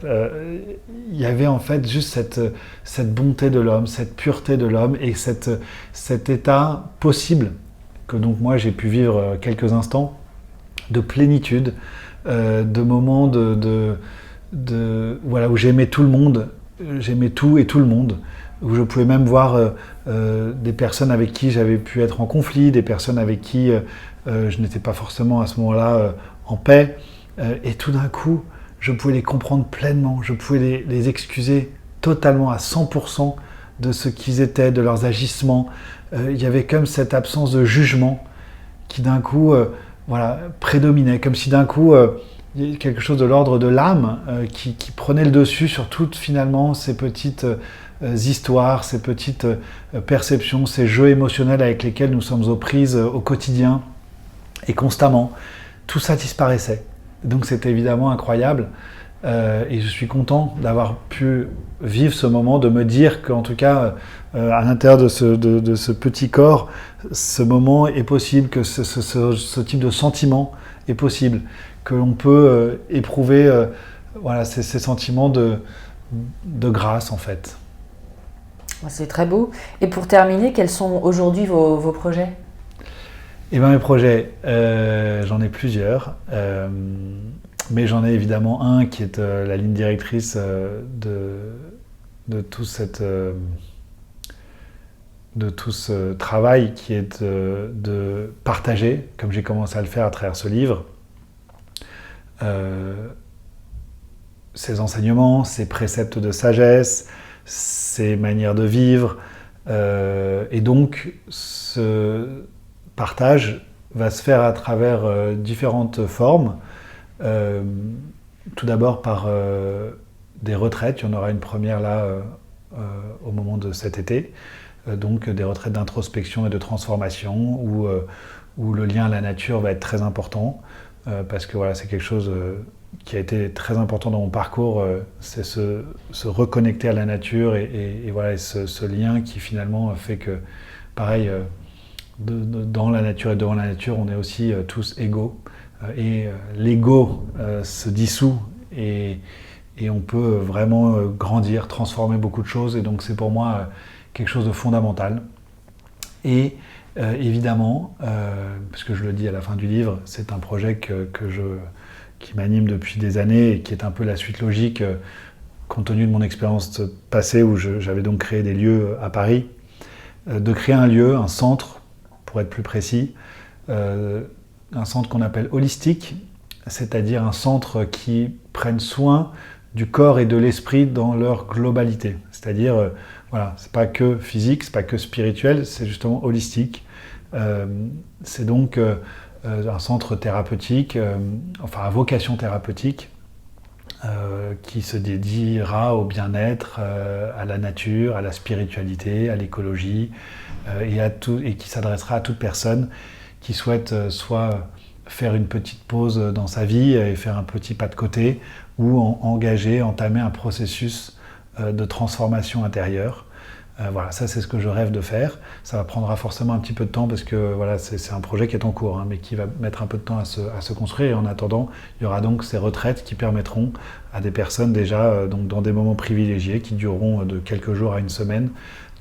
Il y avait en fait juste cette bonté de l'homme, cette pureté de l'homme et cet état possible que donc moi j'ai pu vivre quelques instants de plénitude, de moments où j'aimais tout le monde, j'aimais tout et tout le monde. où je pouvais même voir des personnes avec qui j'avais pu être en conflit, des personnes avec qui je n'étais pas forcément à ce moment-là en paix. Et tout d'un coup, je pouvais les comprendre pleinement, je pouvais les excuser totalement à 100% de ce qu'ils étaient, de leurs agissements. Il y avait comme cette absence de jugement qui d'un coup prédominait, comme si d'un coup il y a quelque chose de l'ordre de l'âme qui prenait le dessus sur toutes finalement ces petites histoires, ces petites perceptions, ces jeux émotionnels avec lesquels nous sommes aux prises au quotidien et constamment. Tout ça disparaissait. Donc c'était évidemment incroyable et je suis content d'avoir pu vivre ce moment, de me dire qu'en tout cas à l'intérieur de ce petit corps, ce moment est possible, que ce type de sentiment est possible, que l'on peut éprouver ces sentiments de grâce en fait. C'est très beau. Et pour terminer, quels sont aujourd'hui vos projets ? Eh bien mes projets, j'en ai plusieurs, mais j'en ai évidemment un qui est la ligne directrice de tout ce travail qui est de partager, comme j'ai commencé à le faire à travers ce livre, ces enseignements, ces préceptes de sagesse, ces manières de vivre, et donc ce partage va se faire à travers différentes formes. Tout d'abord par des retraites, il y en aura une première là au moment de cet été, donc des retraites d'introspection et de transformation où le lien à la nature va être très important, parce que voilà, c'est quelque chose qui a été très important dans mon parcours, c'est se reconnecter à la nature et voilà, ce lien qui finalement fait que, pareil, dans la nature et devant la nature, on est aussi tous égaux. Et l'ego se dissout et on peut vraiment grandir, transformer beaucoup de choses. Et donc c'est pour moi quelque chose de fondamental. Et évidemment, parce que je le dis à la fin du livre, c'est un projet qui m'anime depuis des années et qui est un peu la suite logique, compte tenu de mon expérience passée où j'avais donc créé des lieux à Paris, de créer un lieu, un centre, pour être plus précis, un centre qu'on appelle holistique, c'est-à-dire un centre qui prenne soin du corps et de l'esprit dans leur globalité. C'est-à-dire, voilà, c'est pas que physique, c'est pas que spirituel, c'est justement holistique. C'est donc un centre thérapeutique, enfin à vocation thérapeutique, qui se dédiera au bien-être, à la nature, à la spiritualité, à l'écologie, et qui s'adressera à toute personne qui souhaite soit faire une petite pause dans sa vie et faire un petit pas de côté, ou entamer un processus de transformation intérieure. Voilà, ça c'est ce que je rêve de faire. Ça prendra forcément un petit peu de temps parce que voilà, c'est un projet qui est en cours, mais qui va mettre un peu de temps à se construire. Et en attendant, il y aura donc ces retraites qui permettront à des personnes déjà donc dans des moments privilégiés qui dureront de quelques jours à une semaine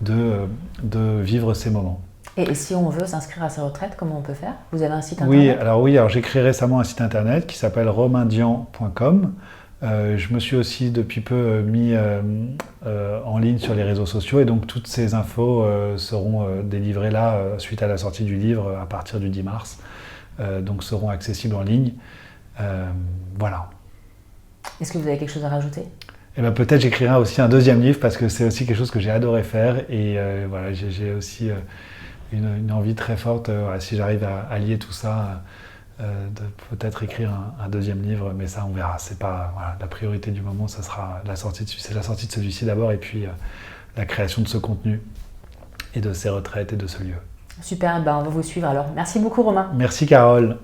de vivre ces moments. Et si on veut s'inscrire à ces retraites, comment on peut faire ? Vous avez un site internet ? Oui, alors j'ai créé récemment un site internet qui s'appelle romaindian.com. Je me suis aussi depuis peu mis en ligne sur les réseaux sociaux et donc toutes ces infos seront délivrées là suite à la sortie du livre à partir du 10 mars. Donc seront accessibles en ligne. Voilà. Est-ce que vous avez quelque chose à rajouter ? Et ben peut-être j'écrirai aussi un deuxième livre parce que c'est aussi quelque chose que j'ai adoré faire et voilà, j'ai aussi une envie très forte, si j'arrive à allier tout ça, de peut-être écrire un deuxième livre, mais ça on verra. C'est pas la priorité du moment, ça sera la sortie de celui-ci d'abord et puis la création de ce contenu et de ces retraites et de ce lieu. Super, on va vous suivre alors. Merci beaucoup Romain. Merci Carole.